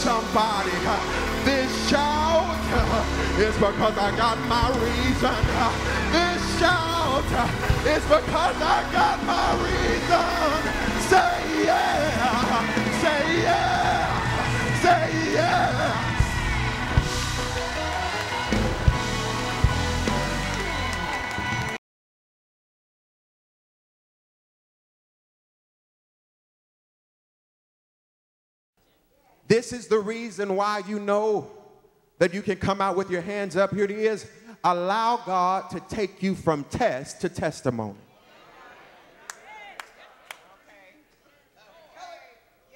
somebody. This shout is because I got my reason. This shout is because I got my reason. Say yeah, say yeah, say yeah. This is the reason why you know that you can come out with your hands up. Here it is. Allow God to take you from test to testimony.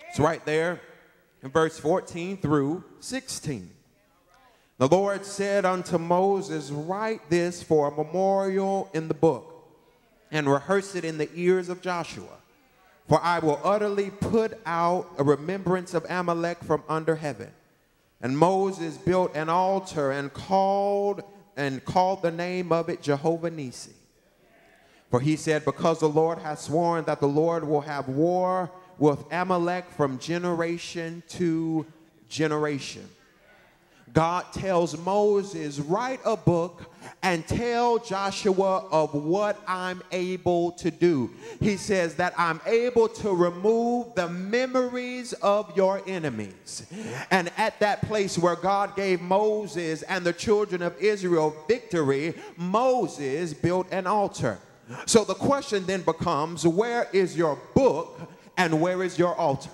It's right there in verse 14 through 16. The Lord said unto Moses, write this for a memorial in the book and rehearse it in the ears of Joshua. For I will utterly put out a remembrance of Amalek from under heaven. And Moses built an altar and called the name of it Jehovah Nissi. For he said, because the Lord has sworn that the Lord will have war with Amalek from generation to generation. God tells Moses, write a book and tell Joshua of what I'm able to do. He says that I'm able to remove the memories of your enemies. And at that place where God gave Moses and the children of Israel victory, Moses built an altar. So the question then becomes, where is your book and where is your altar?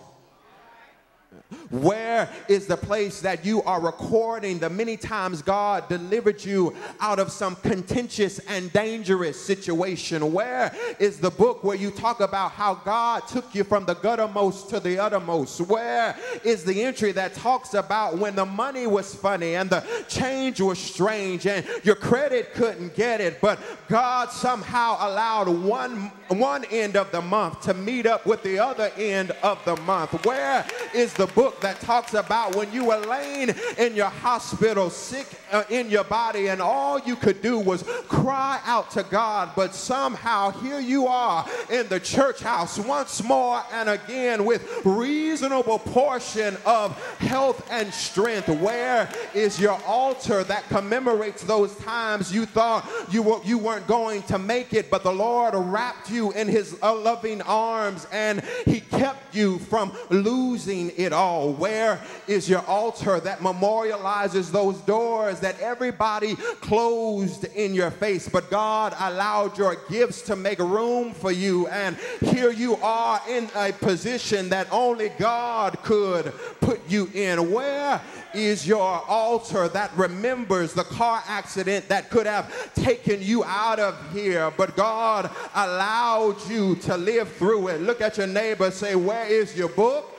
Where is the place that you are recording the many times God delivered you out of some contentious and dangerous situation? Where is the book where you talk about how God took you from the guttermost to the uttermost? Where is the entry that talks about when the money was funny and the change was strange and your credit couldn't get it, but God somehow allowed one end of the month to meet up with the other end of the month? Where is the book that talks about when you were laying in your hospital sick in your body and all you could do was cry out to God, but somehow here you are in the church house once more and again with reasonable portion of health and strength? Where is your altar that commemorates those times you thought you weren't going to make it, but the Lord wrapped you in his loving arms and he kept you from losing it all? Where is your altar that memorializes those doors that everybody closed in your face, but God allowed your gifts to make room for you, and here you are in a position that only God could put you in? Where is your altar that remembers the car accident that could have taken you out of here, but God allowed you to live through it? Look at your neighbor, say, where is your book?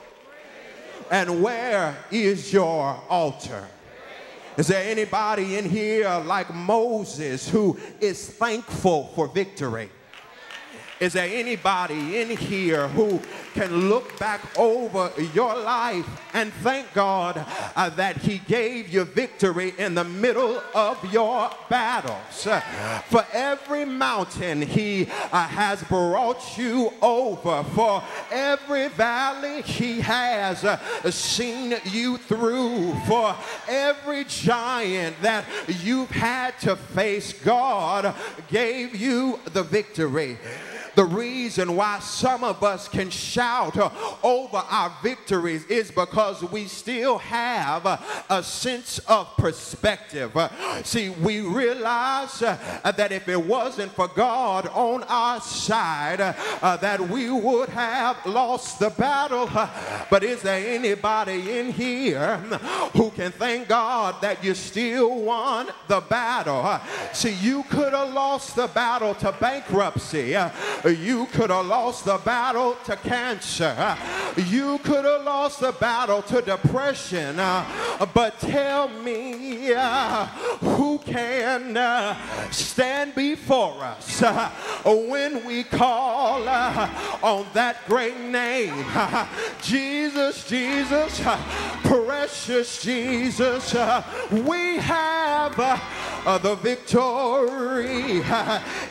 And where is your altar? Is there anybody in here like Moses who is thankful for victory? Is there anybody in here who can look back over your life and thank God that he gave you victory in the middle of your battles? For every mountain he has brought you over. For every valley he has seen you through. For every giant that you've had to face, God gave you the victory. The reason why some of us can shout over our victories is because we still have a sense of perspective. See, we realize that if it wasn't for God on our side, that we would have lost the battle. But is there anybody in here who can thank God that you still won the battle? See, you could have lost the battle to bankruptcy. You could have lost the battle to cancer. You could have lost the battle to depression. But tell me, who can stand before us when we call on that great name? Jesus, Jesus, precious Jesus, we have the victory.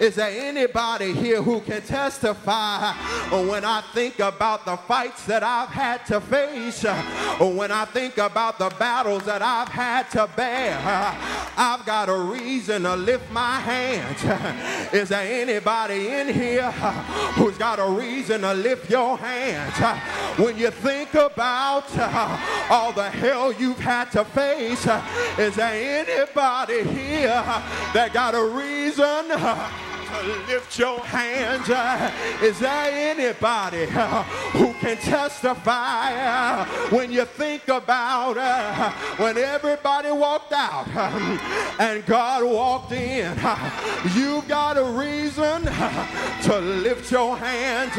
Is there anybody here who can testify when I think about the fights that I've had to face, when I think about the battles that I've had to bear. I've got a reason to lift my hands. Is there anybody in here who's got a reason to lift your hands? When you think about all the hell you've had to face, is there anybody here that got a reason to lift your hands? Is there anybody who can testify when you think about when everybody walked out and God walked in? You got a reason to lift your hands.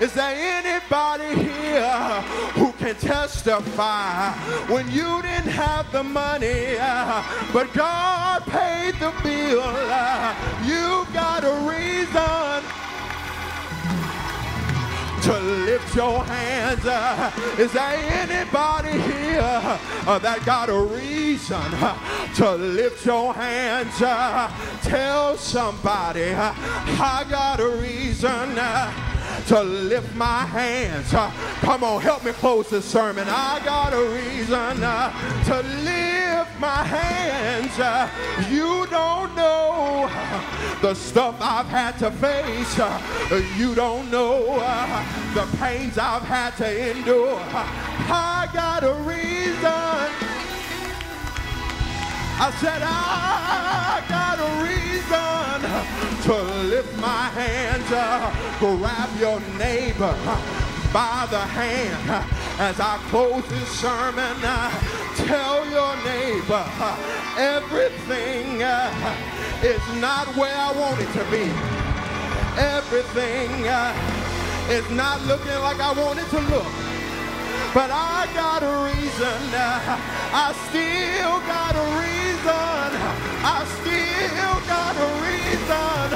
Is there anybody here who can testify when you didn't have the money but God paid the bill? You got a reason to lift your hands. Is there anybody here that got a reason to lift your hands? Tell somebody, I got a reason to lift my hands. Come on, help me close this sermon. I got a reason to lift my hands. You don't know the stuff I've had to face. You don't know the pains I've had to endure. I got a reason. I said, I got a reason to lift my hands. Grab your neighbor by the hand as I close this sermon. Tell your neighbor everything is not where I want it to be. Everything is not looking like I want it to look. But I got a reason, I still got a reason, I still got a reason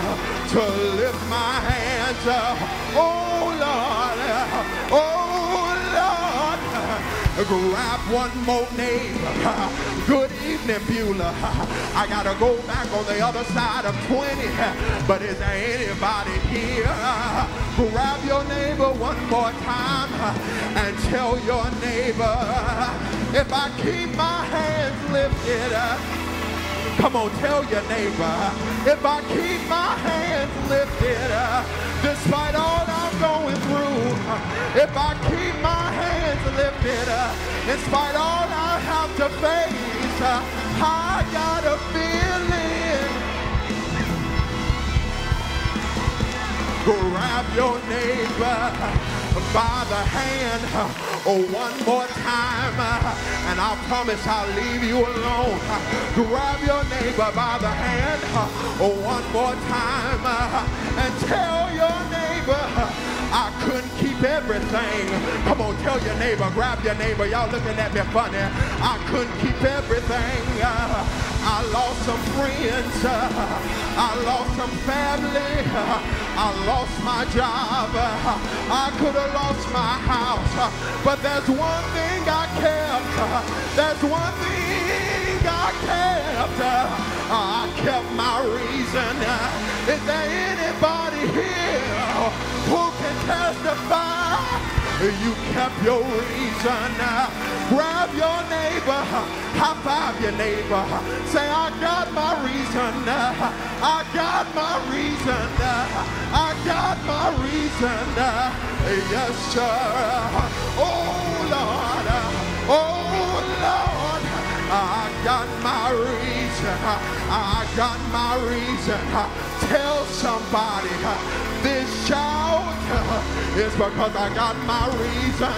to lift my hands. Oh Lord, oh Lord. Grab one more neighbor. Good evening, Beulah. I gotta go back on the other side of 20, but is there anybody here? Grab your neighbor one more time and tell your neighbor, if I keep my hands lifted, come on, tell your neighbor, if I keep my hands lifted, despite all I'm going through, if I keep my hands lifted, in spite all I have to face, I got a feeling. Grab your neighbor by the hand one more time, and I promise I'll leave you alone. Grab your neighbor by the hand one more time and tell your neighbor, I couldn't keep everything. Come on, tell your neighbor, grab your neighbor. Y'all looking at me funny. I couldn't keep everything. I lost some friends. I lost some family. I lost my job. I could have lost my house. But there's one thing I kept. There's one thing I kept. I kept my reason. Is there anybody here who can testify? You kept your reason. Grab your neighbor, high five your neighbor. Say, I got my reason. I got my reason. I got my reason. Yes, sir. Oh, Lord. Oh, Lord. I got my reason. I got my reason. Tell somebody this shout is because I got my reason.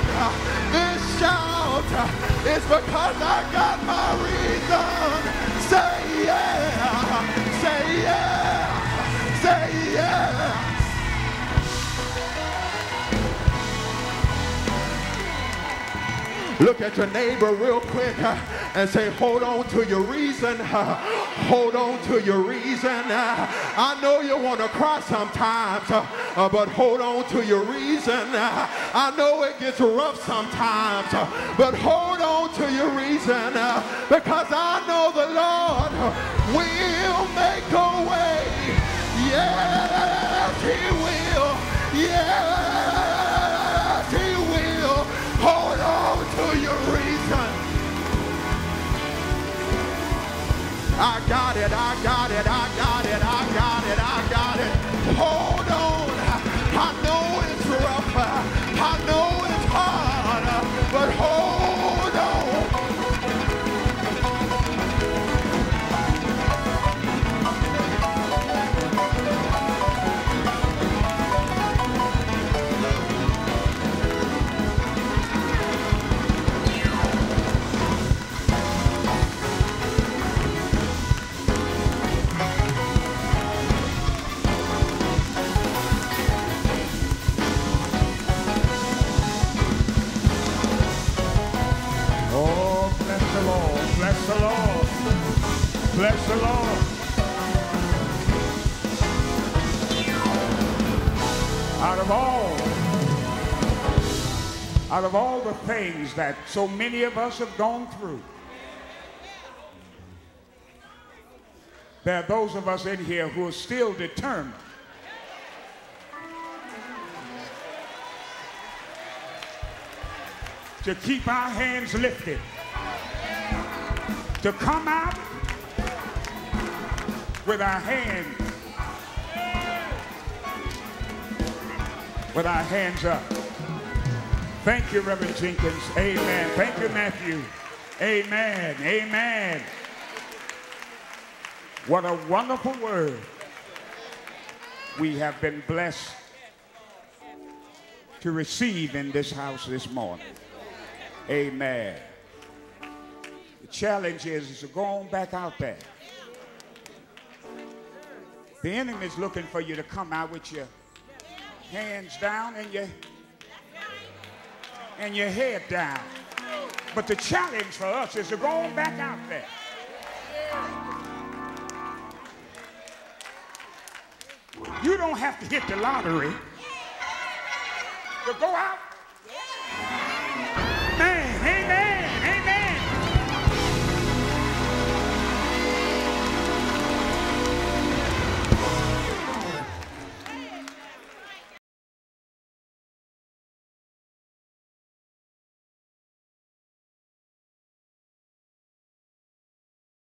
This shout is because I got my reason. Say yeah. Say yeah. Say yeah. Look at your neighbor real quick and say, hold on to your reason. Hold on to your reason. I know you want to cry sometimes, but hold on to your reason. I know it gets rough sometimes, but hold on to your reason, because I know the Lord will make a way. Yes, He will. Yes, he will. Hold on to your reason. I got it, I got it, I got it, I got it, I got it. Hold on. I know it's rough. I know it's hard, but hold on. Bless the Lord. Bless the Lord. Out of all the things that so many of us have gone through, there are those of us in here who are still determined to keep our hands lifted, to come out with our hands up. Thank you, Reverend Jenkins. Amen. Thank you, Matthew. Amen. Amen. What a wonderful word we have been blessed to receive in this house this morning. Amen. The challenge is to go on back out there. The enemy is looking for you to come out with your hands down and your head down. But the challenge for us is to go on back out there. You don't have to hit the lottery to go out